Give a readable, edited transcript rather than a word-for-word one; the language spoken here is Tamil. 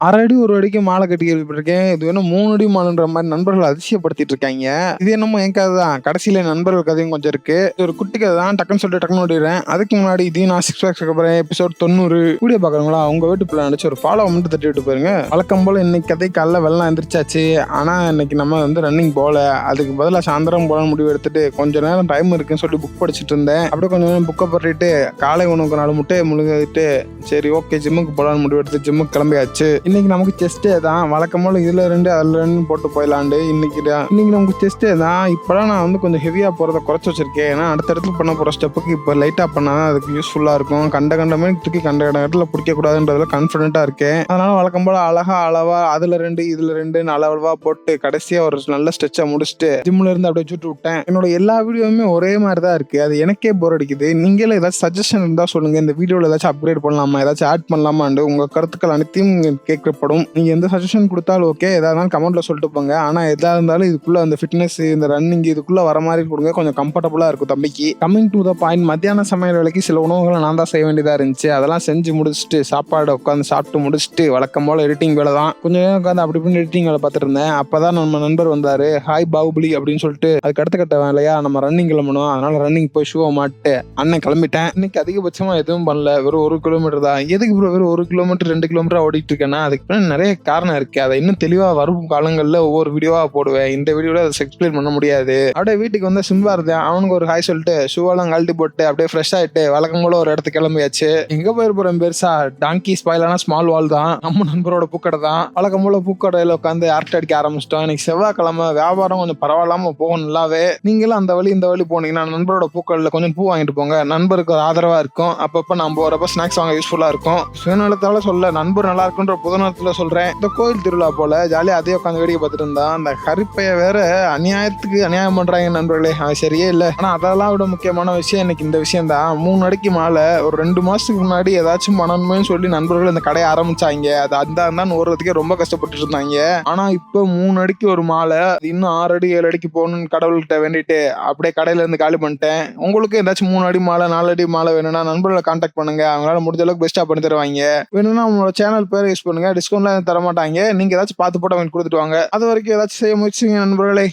1/2 அடி 1 அடிக்கு மாலை கட்டி கேள்விப்பட்டிருக்கேன். இது வேணும் 3 அடி மாலைன்ற மாரி நண்பர்கள் அதிசயப்படுத்திட்டு இருக்காய்ங்க. இது என்னமோ என் கதை தான். கடைசியில நண்பர்கள் கதையும் கொஞ்சம் இருக்கு. இது ஒரு குட்டி கதை தான். டக்குன்னு சொல்லிட்டு டக்குன்னு ஓடிடுறேன். அதுக்கு முன்னாடி இதையும் நான் 6 பேக்ஸ் போறேன். எபிசோட் 90 வீடியோ பார்க்குறவங்களா உங்க வீட்டு பிள்ளை நினைச்சு ஒரு ஃபாலோ மட்டும் தட்டி விட்டு போயிருங்க. வழக்கம் போல இன்னைக்கு கதை காலைல வெள்ளம் எந்திரிச்சாச்சு. ஆனா இன்னைக்கு நம்ம ரன்னிங் போல. அதுக்கு பதிலாக சாயந்தரம் போல முடிவு எடுத்துட்டு கொஞ்ச நேரம் டைம் இருக்குன்னு சொல்லி புக் படிச்சுட்டு இருந்தேன். அப்படியே கொஞ்சம் நேரம் புக்கை பற்றிட்டு காலை உணவுக்கு 4 முட்டையை முழுகிட்டு சரி ஓகே ஜிம்முக்கு போலான்னு முடிவு எடுத்து ஜிம்முக்கு கிளம்பியாச்சு. இன்னைக்கு நமக்கு செஸ்டே தான். வழக்கம் போல இதுல 2 அதுல 2 போட்டு போயிடலாண்டு. இன்னைக்கு நமக்கு செஸ்டே தான். இப்பெல்லாம் நான் கொஞ்சம் ஹெவியா போறதை குறைச்சு வச்சிருக்கேன். ஏன்னா அடுத்த இடத்துல பண்ண போற ஸ்டெப்புக்கு இப்போ லைட்டா பண்ணாதான் அதுக்கு யூஸ்ஃபுல்லா இருக்கும். கண்ட மாதிரி தூக்கி கண்ட இடத்துல பிடிக்க கூடாதுன்றதுல கான்ஃபிடென்ட்டா இருக்கேன். அதனால வழக்கம் போல அழகா அளவா அதுல 2 இதுல 2 அளவா போட்டு கடைசியா ஒரு நல்ல ஸ்ட்ரெச்சா முடிச்சுட்டு ஜிம்ல இருந்து அப்படியே சுட்டு விட்டேன். என்னோட எல்லா வீடியோவுமே ஒரே மாதிரி தான் இருக்கு. அது எனக்கே போர் அடிக்குது. நீங்களே ஏதாச்சும் சஜஷன் இருந்தா சொல்லுங்க. இந்த வீடியோல ஏதாச்சும் அப்கிரேட் பண்ணலாமா, ஏதாச்சும் ஆட் பண்ணலாமான்னு உங்க கருத்துக்கள் அனைத்தையும் கேட்கப்படும். நீங்க எந்த சஜஷன் கொடுத்தாலும் ஓகே, ஏதாவது கமெண்ட்ல சொல்லிட்டு போங்க. ஆனா எதா இருந்தாலும் இதுக்குள்ள அந்த ஃபிட்னஸ் இந்த ரன்னிங் இதுக்குள்ள வர மாதிரி கொடுங்க. கொஞ்சம் கம்ஃபர்டபுளா இருக்கும் தம்பிக்கு. கமிங் டு த பாயிண்ட், மத்தியான சமையல் வேலைக்கு சில உணவுகளை நான் தான் செய்ய வேண்டியதா இருந்துச்சு. அதெல்லாம் செஞ்சு முடிச்சுட்டு சாப்பாடு உட்காந்து சாப்பிட்டு முடிச்சுட்டு வழக்கம் போல எடிட்டிங் வேலை தான். கொஞ்சம் நேரம் உட்காந்து அப்படி இப்படின்னு எடிட்டிங் வேலை பார்த்துட்டு இருந்தேன். அப்பதான் நம்ம நண்பர் வந்தாரு. ஹாய் பாகுபலி அப்படின்னு சொல்லிட்டு அதுக்கு அடுத்த கட்ட வேலையா நம்ம ரன்னிங் கிளம்பணும். அதனால ரன்னிங் போய் ஷூவை மாட்டு அண்ணன் கிளம்பிட்டேன். இன்னைக்கு அதிகபட்சமா எதுவும் பண்ணல. வெறும் 1 கிலோமீட்டர் தான். எதுக்கு ப்ரோ வெறும் 1 கிலோமீட்டர் 2 கிலோமீட்டர் ஓடிட்டு இருக்கேன்னா அதுக்கு நிறைய காரணம் இருக்கு. அதை இன்னும் தெளிவா வரும் காலங்கள்ல ஒவ்வொரு வீடியோவா போடுவேன். இந்த வீடியோல அதை எக்ஸ்பிளைன் பண்ண முடியாது. அப்படியே வீட்டுக்கு வந்து சிம்பா இருந்தேன். அவனுக்கு ஒரு ஹாய் சொல்லிட்டு ஷூவெல்லாம் கழட்டி போட்டு அப்படியே ஃப்ரெஷ் ஆயிட்டு வழக்கம் போல ஒரு இடத்துக்கு கிளம்பியாச்சு. எங்க போயிருப்போம் பெருசா டாங்கி ஸ்பாயிலானா ஸ்மால் வால் தான். நம்ம நண்பரோட பூக்கடை தான். வழக்கம் போல பூக்கடையில உட்காந்து அரட்டை அடிக்க ஆரம்பிச்சிட்டோம். இன்னைக்கு செவ்வாய்க்கிழமை வியாபாரம் கொஞ்சம் பரவாயில்லாம போகும் நல்லாவே. நீங்களும் அந்த வழி இந்த வழி போனீங்கன்னா நண்பரோட பூக்கடையில கொஞ்சம் பூ வாங்கிட்டு போங்க. நண்பருக்கு ஆதரவா இருக்கும். அப்பப்ப நான் போறப்ப ஸ்நாக்ஸ் வாங்க யூஸ்ஃபுல்லா இருக்கும். சுயநலத்தால சொல்ல நண்பர் நல்லா இருக்குன்ற புதநலத்துல சொல்றேன். இந்த கோயில் திருவிழா போல ஜாலியா அதே உட்காந்து வேடிக்கை பார்த்துட்டு இருந்தா அந்த கருப்பைய வேற அநியாயத்துக்கு அநியாயம் பண்றாங்க நண்பர்களே. அது சரியே இல்லை. ஆனா அதெல்லாம் விட முக்கியமான விஷயம் இன்னைக்கு இந்த விஷயம் தான். 3 அடிக்கு மேல ஒரு 2 மாசத்துக்கு முன்னாடி ஏதாச்சும் பண்ணணும்னு சொல்லி நண்பர்கள் இந்த கடையை ஆரம்பிச்சாங்க. அது அந்த ஓடுறதுக்கே ரொம்ப கஷ்டப்பட்டு இருந்தாங்க. ஆனா இப்ப 3 அடிக்கு ஒரு மாலை, இன்னும் 6 அடி 7 அடிக்கு போகணும்னு கடவுள்கிட்ட வேண்டிட்டு அப்படியே கடையில இருந்து காலி பண்ணிட்டேன். உங்களுக்கு ஏதாச்சும் 3 அடி மாலை 4 அடி மாலை வேணும்னா நண்பர்களை கான்டாக்ட் பண்ணுங்க. அவங்களால முடிஞ்ச அளவுக்கு பெஸ்டா பண்ணி தருவாங்க. வேணும்னா உங்களோட சேனல் பேரை யூஸ் பண்ணுங்க. டிஸ்கவுண்ட்லாம் தர மாட்டாங்க. நீங்க ஏதாச்சும் பார்த்து போட்டு அவங்க கொடுத்துட்டு வாங்க. அது வரைக்கும் ஏதாச்சும் செய்ய முயற்சிங்க நண்பர்களே.